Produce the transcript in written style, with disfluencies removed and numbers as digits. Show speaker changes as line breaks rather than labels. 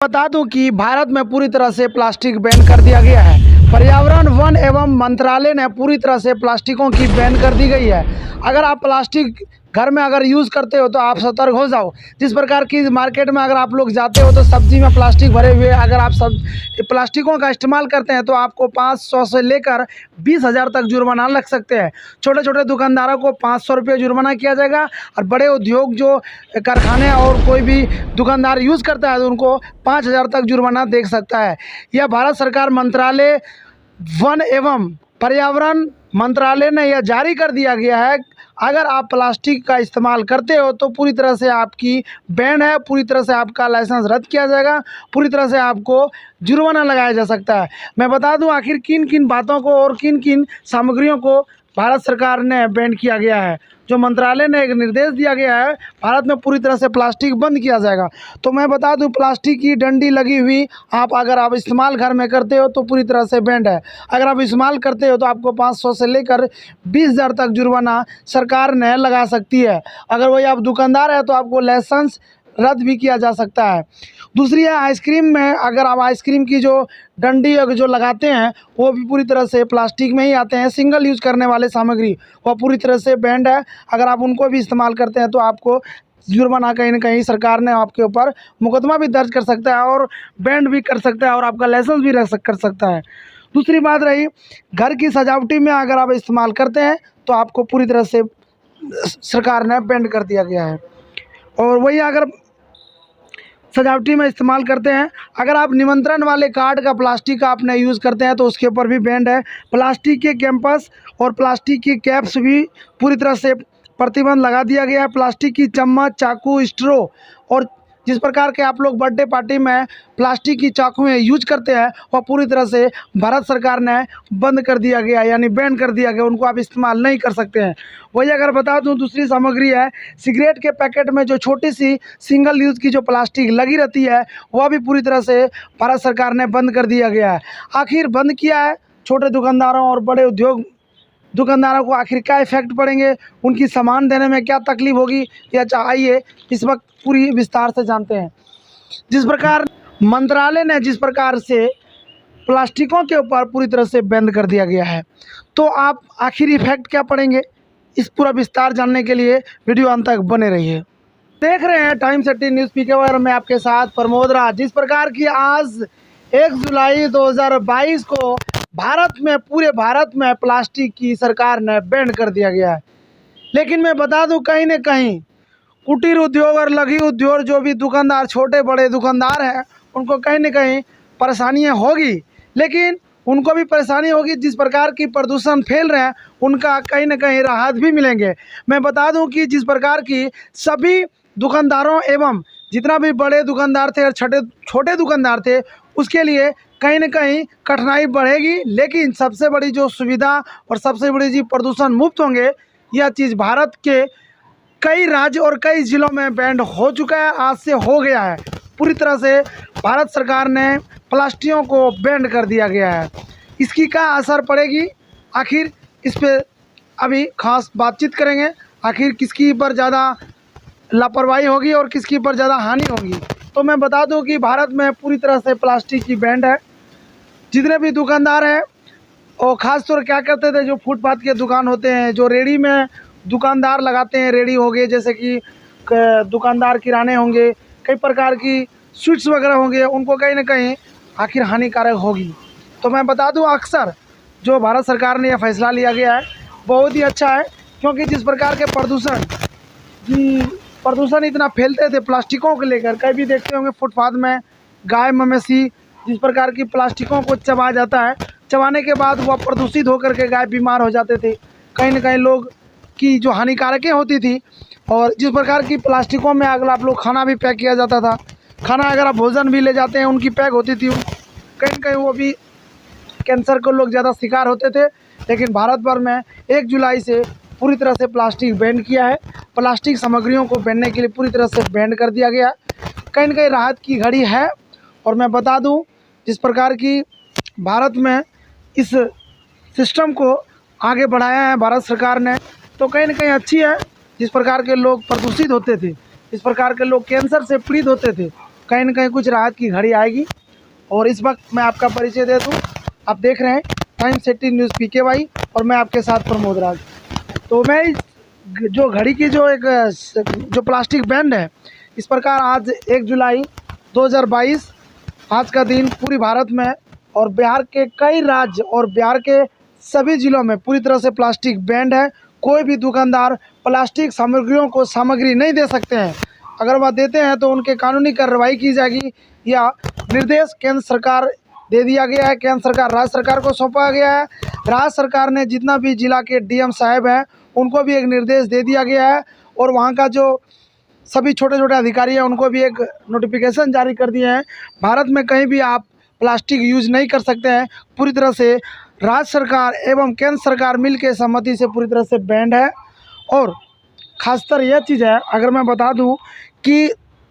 बता दूं कि भारत में पूरी तरह से प्लास्टिक बैन कर दिया गया है। पर्यावरण वन एवं मंत्रालय ने पूरी तरह से प्लास्टिकों की बैन कर दी गई है। अगर आप प्लास्टिक घर में अगर यूज़ करते हो तो आप सतर्क हो जाओ। जिस प्रकार की मार्केट में अगर आप लोग जाते हो तो सब्जी में प्लास्टिक भरे हुए अगर आप सब प्लास्टिकों का इस्तेमाल करते हैं तो आपको 500 से लेकर 20,000 तक जुर्माना लग सकते हैं। छोटे छोटे दुकानदारों को 500 रुपये जुर्माना किया जाएगा और बड़े उद्योग जो कारखाने और कोई भी दुकानदार यूज़ करता है तो उनको 5,000 तक जुर्माना दे सकता है। यह भारत सरकार मंत्रालय वन एवं पर्यावरण मंत्रालय ने यह जारी कर दिया गया है। अगर आप प्लास्टिक का इस्तेमाल करते हो तो पूरी तरह से आपकी बैन है, पूरी तरह से आपका लाइसेंस रद्द किया जाएगा, पूरी तरह से आपको जुर्माना लगाया जा सकता है। मैं बता दूं आखिर किन किन बातों को और किन किन सामग्रियों को भारत सरकार ने बैन किया गया है। जो मंत्रालय ने एक निर्देश दिया गया है, भारत में पूरी तरह से प्लास्टिक बंद किया जाएगा। तो मैं बता दूं प्लास्टिक की डंडी लगी हुई अगर आप इस्तेमाल घर में करते हो तो पूरी तरह से बैंड है। अगर आप इस्तेमाल करते हो तो आपको 500 से लेकर 20,000 तक जुर्माना सरकार ने लगा सकती है। अगर वही आप दुकानदार है तो आपको लाइसेंस रद्द भी किया जा सकता है। दूसरी है आइसक्रीम में, अगर आप आइसक्रीम की जो डंडी जो लगाते हैं वो भी पूरी तरह से प्लास्टिक में ही आते हैं। सिंगल यूज़ करने वाले सामग्री वो पूरी तरह से बैंड है। अगर आप उनको भी इस्तेमाल करते हैं तो आपको जुर्माना कहीं ना कहीं सरकार ने आपके ऊपर मुकदमा भी दर्ज कर सकता है और बैंड भी कर सकता है और आपका लाइसेंस भी कर सकता है। दूसरी बात रही घर की सजावटी में अगर आप इस्तेमाल करते हैं तो आपको पूरी तरह से सरकार ने बैंड कर दिया गया है। और वही अगर सजावटी में इस्तेमाल करते हैं, अगर आप निमंत्रण वाले कार्ड का प्लास्टिक का आपने यूज़ करते हैं तो उसके ऊपर भी बैंड है। प्लास्टिक के कैंपस और प्लास्टिक की कैप्स भी पूरी तरह से प्रतिबंध लगा दिया गया है। प्लास्टिक की चम्मच, चाकू, स्ट्रो और जिस प्रकार के आप लोग बर्थडे पार्टी में प्लास्टिक की चाकुएं यूज करते हैं वह पूरी तरह से भारत सरकार ने बंद कर दिया गया, यानी बैन कर दिया गया। उनको आप इस्तेमाल नहीं कर सकते हैं। वही अगर बता दूं दूसरी सामग्री है सिगरेट के पैकेट में जो छोटी सी सिंगल यूज़ की जो प्लास्टिक लगी रहती है वह भी पूरी तरह से भारत सरकार ने बंद कर दिया गया है। आखिर बंद किया है, छोटे दुकानदारों और बड़े उद्योग दुकानदारों को आखिर क्या इफेक्ट पड़ेंगे, उनकी सामान देने में क्या तकलीफ होगी, या चाहिए इस वक्त पूरी विस्तार से जानते हैं। जिस प्रकार मंत्रालय ने जिस प्रकार से प्लास्टिकों के ऊपर पूरी तरह से बंद कर दिया गया है तो आप आखिर इफेक्ट क्या पड़ेंगे, इस पूरा विस्तार जानने के लिए वीडियो अंत तक बने रहिए। देख रहे हैं टाइम्स 18 न्यूज़ पीके में आपके साथ प्रमोद राज। जिस प्रकार की आज 1 जुलाई 2022 को पूरे भारत में प्लास्टिक की सरकार ने बैन कर दिया गया है। लेकिन मैं बता दूं कहीं न कहीं कुटीर उद्योग और लघु उद्योग जो भी दुकानदार छोटे बड़े दुकानदार हैं उनको कहीं न कहीं परेशानियां होगी, लेकिन उनको भी परेशानी होगी। जिस प्रकार की प्रदूषण फैल रहे हैं उनका कहीं न कहीं राहत भी मिलेंगे। मैं बता दूं कि जिस प्रकार की सभी दुकानदारों एवं जितना भी बड़े दुकानदार थे और छोटे दुकानदार थे उसके लिए कहीं न कहीं कठिनाई बढ़ेगी, लेकिन सबसे बड़ी जो सुविधा और सबसे बड़ी जो प्रदूषण मुक्त होंगे यह चीज़ भारत के कई राज्य और कई ज़िलों में बैन हो चुका है, आज से हो गया है। पूरी तरह से भारत सरकार ने प्लास्टिकों को बैन कर दिया गया है। इसकी क्या असर पड़ेगी, आखिर इस पर अभी खास बातचीत करेंगे। आखिर किसकी पर ज़्यादा लापरवाही होगी और किसकी पर ज़्यादा हानि होगी। तो मैं बता दूं कि भारत में पूरी तरह से प्लास्टिक की बैन है। जितने भी दुकानदार हैं और ख़ास तौर क्या करते थे, जो फुटपाथ के दुकान होते हैं, जो रेडी में दुकानदार लगाते हैं, रेडी हो गए जैसे कि दुकानदार किराने होंगे, कई प्रकार की स्वीट्स वगैरह होंगे, उनको कहीं ना कहीं आखिर हानिकारक होगी। तो मैं बता दूं अक्सर जो भारत सरकार ने यह फैसला लिया गया है बहुत ही अच्छा है, क्योंकि जिस प्रकार के प्रदूषण इतना फैलते थे प्लास्टिकों को लेकर, कहीं भी देखते होंगे फुटपाथ में गाय मवेशी जिस प्रकार की प्लास्टिकों को चबा जाता है, चबाने के बाद वह प्रदूषित होकर के गाय बीमार हो जाते थे। कहीं ना कहीं लोग की जो हानिकारकें होती थी, और जिस प्रकार की प्लास्टिकों में अगर आप लोग खाना भी पैक किया जाता था, खाना अगर आप भोजन भी ले जाते हैं उनकी पैक होती थी, कहीं ना कहीं वो भी कैंसर को लोग ज़्यादा शिकार होते थे। लेकिन भारत भर में 1 जुलाई से पूरी तरह से प्लास्टिक बैन किया है। प्लास्टिक सामग्रियों को बैनने के लिए पूरी तरह से बैन कर दिया गया। कहीं ना कहीं राहत की घड़ी है। और मैं बता दूं जिस प्रकार की भारत में इस सिस्टम को आगे बढ़ाया है भारत सरकार ने, तो कहीं ना कहीं अच्छी है। जिस प्रकार के लोग प्रदूषित होते थे, इस प्रकार के लोग कैंसर से पीड़ित होते थे, कहीं ना कहीं कुछ राहत की घड़ी आएगी। और इस वक्त मैं आपका परिचय दे दूँ, आप देख रहे हैं टाइम सिटी न्यूज़ PKY और मैं आपके साथ प्रमोद राज। तो मैं जो घड़ी की जो प्लास्टिक बैन है, इस प्रकार आज 1 जुलाई 2022 आज का दिन पूरी भारत में और बिहार के कई राज्य और बिहार के सभी ज़िलों में पूरी तरह से प्लास्टिक बैंड है। कोई भी दुकानदार प्लास्टिक सामग्रियों को सामग्री नहीं दे सकते हैं। अगर वह देते हैं तो उनके कानूनी कार्रवाई की जाएगी या निर्देश केंद्र सरकार दे दिया गया है। केंद्र सरकार राज्य सरकार को सौंपा गया है। राज्य सरकार ने जितना भी जिला के DM साहब हैं उनको भी एक निर्देश दे दिया गया है और वहाँ का जो सभी छोटे छोटे अधिकारी हैं उनको भी एक नोटिफिकेशन जारी कर दिए हैं। भारत में कहीं भी आप प्लास्टिक यूज़ नहीं कर सकते हैं। पूरी तरह से राज्य सरकार एवं केंद्र सरकार मिल के सहमति से पूरी तरह से बैंड है। और ख़ासतर यह चीज़ है, अगर मैं बता दूं कि